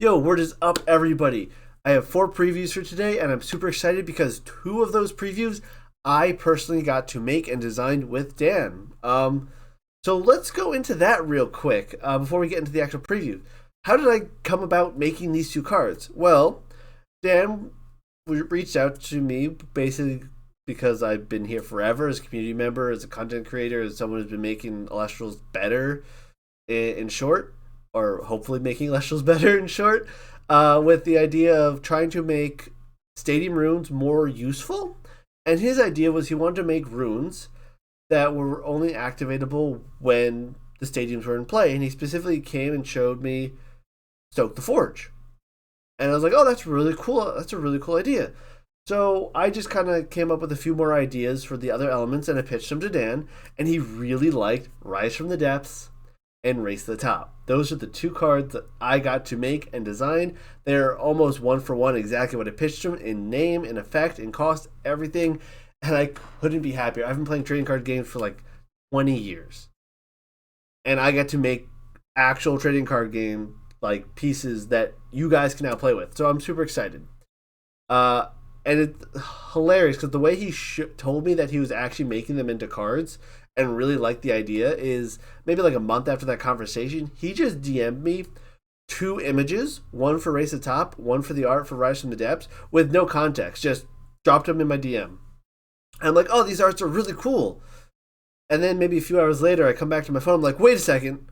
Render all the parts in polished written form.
Yo, word is up, everybody. I have 4 previews for today, and I'm super excited because 2 of those previews I personally got to make and design with Dan. So let's go into that real quick before we get into the actual preview. How did I come about making these 2 cards? Well, Dan reached out to me basically because I've been here forever as a community member, as a content creator, as someone who's been making Elestrals better in short, or hopefully making Elestrals better in short, with the idea of trying to make stadium runes more useful. And his idea was he wanted to make runes that were only activatable when the stadiums were in play. And he specifically came and showed me Stoke the Forge. And I was like, oh, that's really cool. That's a really cool idea. So I just kind of came up with a few more ideas for the other elements and I pitched them to Dan. And he really liked Rise from the Depths and Race to the Top. Those are the 2 cards that I got to make and design. They're almost one for one exactly what I pitched them in name, in effect, in cost, everything. And I couldn't be happier. I've been playing trading card games for like 20 years. And I get to make actual trading card game like pieces that you guys can now play with. So I'm super excited. And it's hilarious because the way he told me that he was actually making them into cards and really liked the idea is maybe like a month after that conversation, he just DM'd me 2 images, one for Race to the Top, one for the art for Rise from the Depths, with no context, just dropped them in my DM. And I'm like, oh, these arts are really cool. And then maybe a few hours later, I come back to my phone, I'm like, wait a second,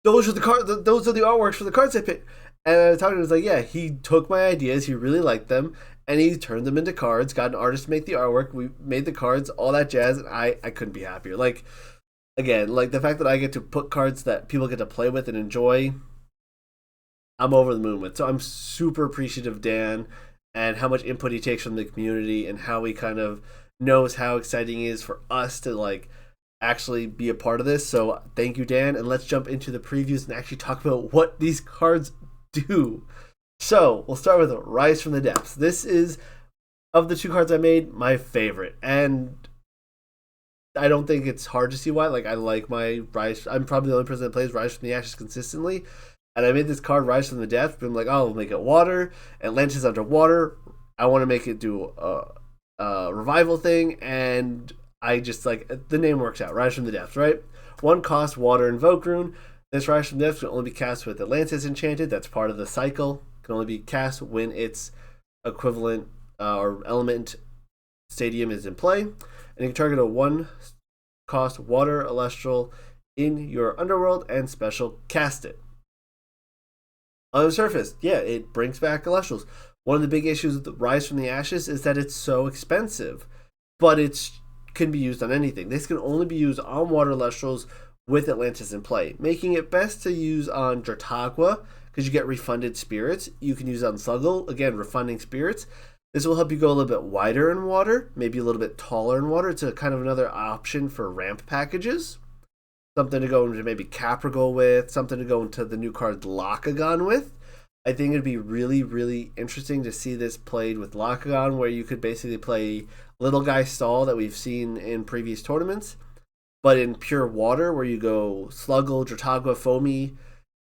those are the artworks for the cards I picked. And I was talking to him, I was like, yeah, he took my ideas, he really liked them, and he turned them into cards, got an artist to make the artwork, we made the cards, all that jazz, and I couldn't be happier. Like, again, like the fact that I get to put cards that people get to play with and enjoy, I'm over the moon with. So I'm super appreciative of Dan and how much input he takes from the community and how he kind of knows how exciting it is for us to like actually be a part of this. So thank you, Dan, and let's jump into the previews and actually talk about what these cards do. So we'll start with Rise from the Depths. This is, of the 2 cards I made, my favorite, and I don't think it's hard to see why. Like, I like my Rise. I'm probably the only person that plays Rise from the Ashes consistently, and I made this card Rise from the Depths. But I'm like, oh, I'll make it water. Atlantis underwater. I want to make it do a revival thing, and I just like the name works out. Rise from the Depths, right? 1 cost, water, invoke rune. This Rise from the Depths can only be cast with Atlantis enchanted. That's part of the cycle. Can only be cast when its equivalent or element stadium is in play. And you can target a 1-cost water Elestral in your underworld and special cast it. On the surface, yeah, it brings back Elestrals. One of the big issues with the Rise from the Ashes is that it's so expensive, but it can be used on anything. This can only be used on water Elestrals with Atlantis in play, making it best to use on Dratagua because you get refunded spirits. You can use it on Sluggle, again, refunding spirits. This will help you go a little bit wider in water, maybe a little bit taller in water. It's a kind of another option for ramp packages. Something to go into maybe Caprigal with, something to go into the new card Lockagon with. I think it'd be really, really interesting to see this played with Lockagon, where you could basically play Little Guy Stall that we've seen in previous tournaments, but in pure water, where you go Sluggle, Dratagua, Foamy,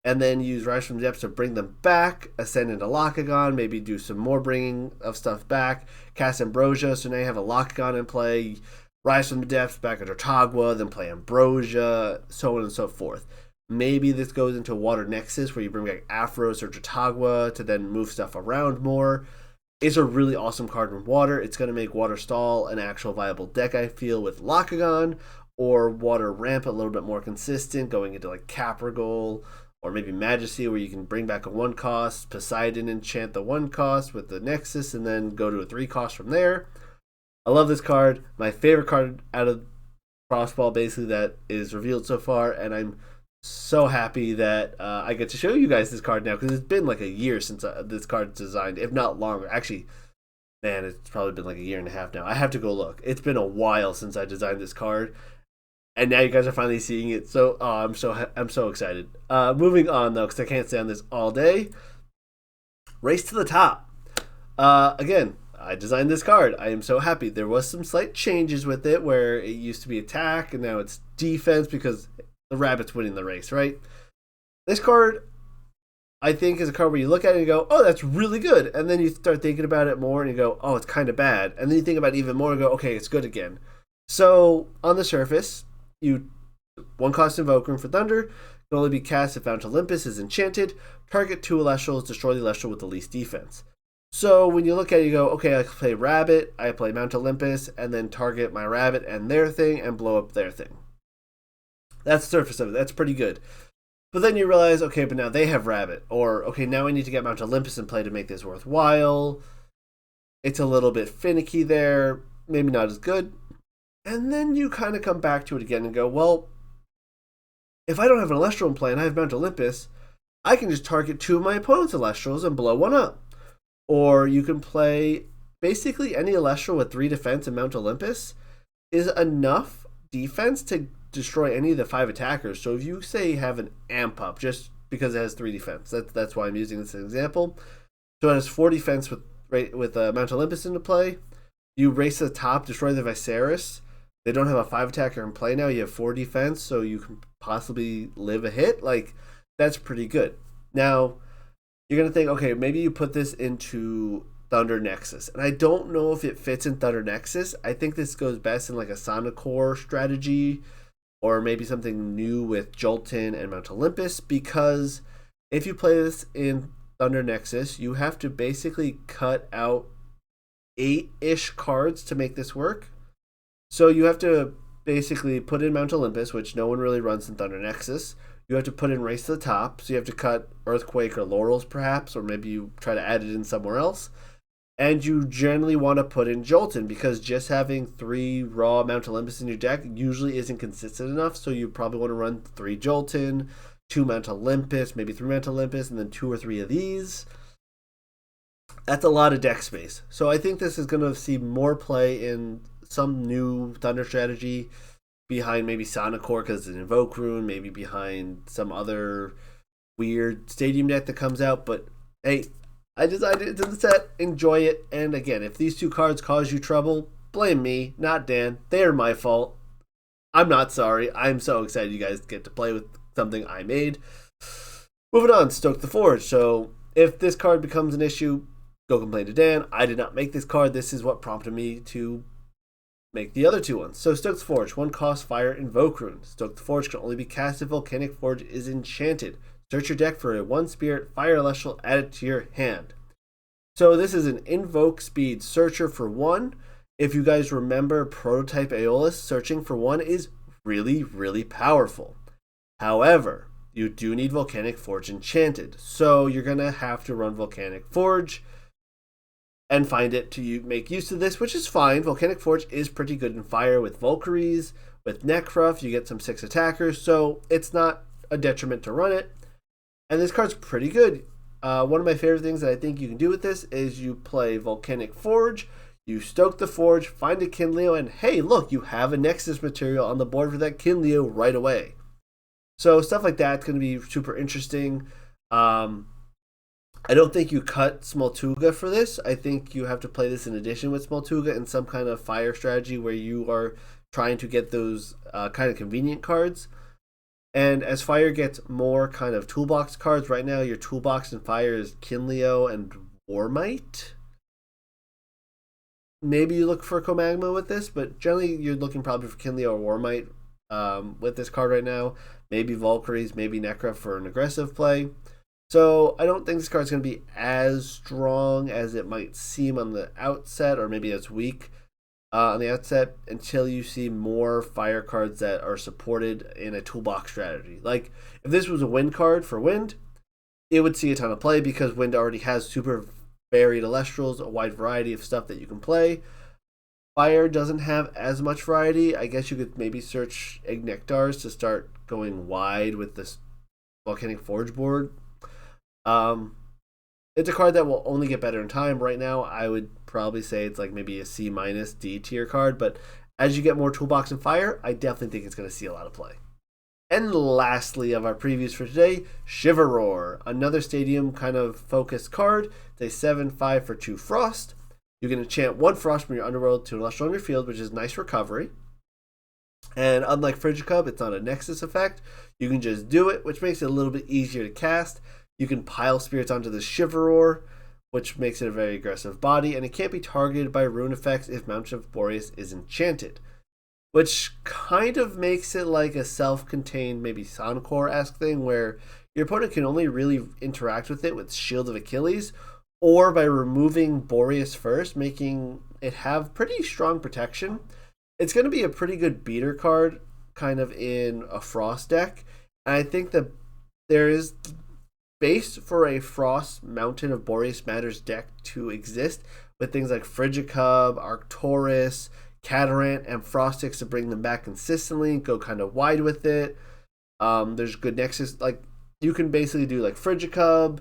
and then use Rise from the Depths to bring them back, ascend into Lockagon, maybe do some more bringing of stuff back, cast Ambrosia, so now you have a Lockagon in play, Rise from the Depths, back at Dratagua, then play Ambrosia, so on and so forth. Maybe this goes into Water Nexus, where you bring back Aphros or Dratagua to then move stuff around more. It's a really awesome card in water. It's going to make Water Stall an actual viable deck, I feel, with Lockagon, or Water Ramp a little bit more consistent, going into like Caprigal, or maybe Majesty, where you can bring back a 1-cost, Poseidon enchant the 1-cost with the Nexus, and then go to a 3-cost from there. I love this card. My favorite card out of Frostfall, basically, that is revealed so far, and I'm so happy that I get to show you guys this card now, because it's been like a year since this card's designed, if not longer. Actually, man, it's probably been like a year and a half now. I have to go look. It's been a while since I designed this card, and now you guys are finally seeing it. So I'm so excited. Moving on though, because I can't stay on this all day. Race to the Top. Again, I designed this card. I am so happy. There was some slight changes with it, where it used to be attack and now it's defense because the rabbit's winning the race, right? This card I think is a card where you look at it and you go, oh, that's really good. And then you start thinking about it more and you go, oh, it's kind of bad. And then you think about it even more and go, okay, it's good again. So on the surface, you one cost Invoke Room for Thunder can only be cast if Mount Olympus is enchanted. Target 2 Elestrals, destroy the Elestral with the least defense. So when you look at it, you go, okay, I play Rabbit, I play Mount Olympus, and then target my Rabbit and their thing and blow up their thing. That's the surface of it. That's pretty good. But then you realize, okay, but now they have Rabbit. Or, okay, now I need to get Mount Olympus in play to make this worthwhile. It's a little bit finicky there. Maybe not as good. And then you kind of come back to it again and go, well, if I don't have an Elestral in play and I have Mount Olympus, I can just target 2 of my opponent's Elestrals and blow one up. Or you can play basically any Elestral with 3 defense and Mount Olympus is enough defense to destroy any of the 5 attackers. So if you say you have an Amp Up, just because it has 3 defense, that's why I'm using this as an example. So it has 4 defense with Mount Olympus into play. You race to the top, destroy the Viserys. They don't have a 5 attacker in play now. You have 4 defense, so you can possibly live a hit. Like, that's pretty good. Now, you're going to think, okay, maybe you put this into Thunder Nexus. And I don't know if it fits in Thunder Nexus. I think this goes best in like a Sonicore strategy or maybe something new with Jolton and Mount Olympus, because if you play this in Thunder Nexus, you have to basically cut out 8-ish cards to make this work. So you have to basically put in Mount Olympus, which no one really runs in Thunder Nexus. You have to put in Race to the Top, so you have to cut Earthquake or Laurels perhaps, or maybe you try to add it in somewhere else. And you generally want to put in Jolton, because just having 3 raw Mount Olympus in your deck usually isn't consistent enough, so you probably want to run 3 Jolton, 2 Mount Olympus, maybe 3 Mount Olympus, and then 2 or 3 of these. That's a lot of deck space. So I think this is going to see more play in some new Thunder strategy behind maybe Sonicore because it's an Invoke Rune, maybe behind some other weird Stadium deck that comes out. But hey, I decided to the set, enjoy it. And again, if these 2 cards cause you trouble, blame me, not Dan. They are my fault. I'm not sorry. I'm so excited you guys get to play with something I made. Moving on, Stoke the Forge. So if this card becomes an issue, go complain to Dan. I did not make this card. This is what prompted me to make the other 2 ones. So Stoke the Forge, 1 cost Fire Invoke Rune. Stoke the Forge can only be cast if Volcanic Forge is enchanted. Search your deck for a 1 Spirit Fire Celestial, add it to your hand. So this is an Invoke Speed Searcher for 1. If you guys remember, Prototype Aeolus searching for 1 is really, really powerful. However, you do need Volcanic Forge enchanted. So you're going to have to run Volcanic Forge and find it to make use of this, which is fine. Volcanic Forge is pretty good in fire with Valkyries, with Necruff, you get some 6 attackers, so it's not a detriment to run it. And this card's pretty good. One of my favorite things that I think you can do with this is you play Volcanic Forge, you stoke the Forge, find a Kinleo, and hey, look, you have a Nexus material on the board for that Kinleo right away. So stuff like that's going to be super interesting. I don't think you cut Smoltuga for this. I think you have to play this in addition with Smoltuga in some kind of fire strategy where you are trying to get those kind of convenient cards. And as fire gets more kind of toolbox cards, right now your toolbox in fire is Kinleo and Warmite. Maybe you look for Comagma with this, but generally you're looking probably for Kinleo or Warmite with this card right now. Maybe Valkyries, maybe Necra for an aggressive play. So I don't think this card's going to be as strong as it might seem on the outset, or maybe as weak on the outset, until you see more fire cards that are supported in a toolbox strategy. Like, if this was a wind card for wind, it would see a ton of play because wind already has super varied Elestrals, a wide variety of stuff that you can play. Fire doesn't have as much variety. I guess you could maybe search Ignectars to start going wide with this Volcanic Forge board. It's a card that will only get better in time. Right now, I would probably say it's like maybe a C- D tier card, but as you get more toolbox and fire, I definitely think it's going to see a lot of play. And lastly of our previews for today, Shiverroar, another stadium kind of focused card. It's a 7/5 for 2 Frost. You can enchant 1 Frost from your Underworld to an Elestral on your field, which is nice recovery. And unlike Frigicub, it's not a Nexus effect. You can just do it, which makes it a little bit easier to cast. You can pile spirits onto the Shiverroar, which makes it a very aggressive body, and it can't be targeted by rune effects if Mountain of Boreas is enchanted, which kind of makes it like a self-contained, maybe Soundcore-esque thing, where your opponent can only really interact with it with Shield of Achilles, or by removing Boreas first, making it have pretty strong protection. It's going to be a pretty good beater card, kind of in a Frost deck, and I think that there is base for a Frost Mountain of Boreas Matters deck to exist, with things like Frigicub, Arcturus, Catarant, and Frostix to bring them back consistently, go kind of wide with it. There's good Nexus, like you can basically do like Frigicub,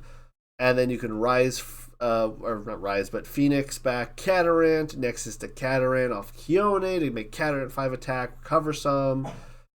and then you can Rise, or not Rise, but Phoenix back Catarant, Nexus to Catarant off Kione to make Catarant 5 attack, recover some.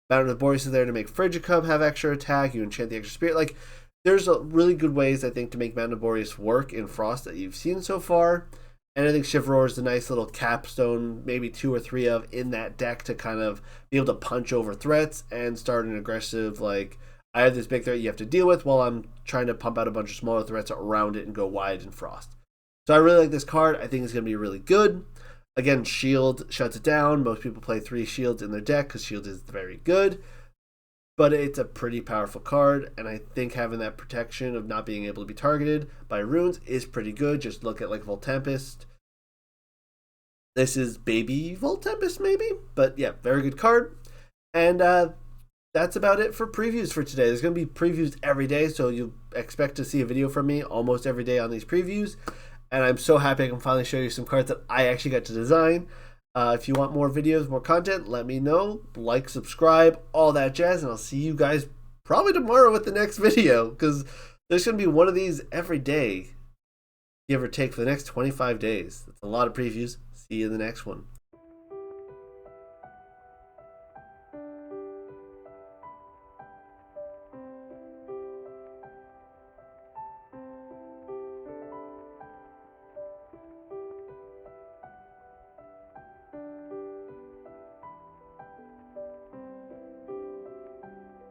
Mountain of Boreas is there to make Frigicub have extra attack, you enchant the extra spirit. Like, there's really good ways, I think, to make Mountain of Boreas work in Frost that you've seen so far. And I think Shiverroar is a nice little capstone, maybe 2 or 3 of, in that deck to kind of be able to punch over threats and start an aggressive, like, I have this big threat you have to deal with while I'm trying to pump out a bunch of smaller threats around it and go wide in Frost. So I really like this card. I think it's going to be really good. Again, Shield shuts it down. Most people play 3 Shields in their deck because Shield is very good. But it's a pretty powerful card, and I think having that protection of not being able to be targeted by runes is pretty good. Just look at like Voltempest. This is baby Voltempest maybe, but yeah, very good card. And that's about it for previews for today. There's going to be previews every day, so you expect to see a video from me almost every day on these previews. And I'm so happy I can finally show you some cards that I actually got to design. If you want more videos, more content, let me know. Like, subscribe, all that jazz, and I'll see you guys probably tomorrow with the next video, because there's going to be one of these every day, give or take, for the next 25 days. That's a lot of previews. See you in the next one.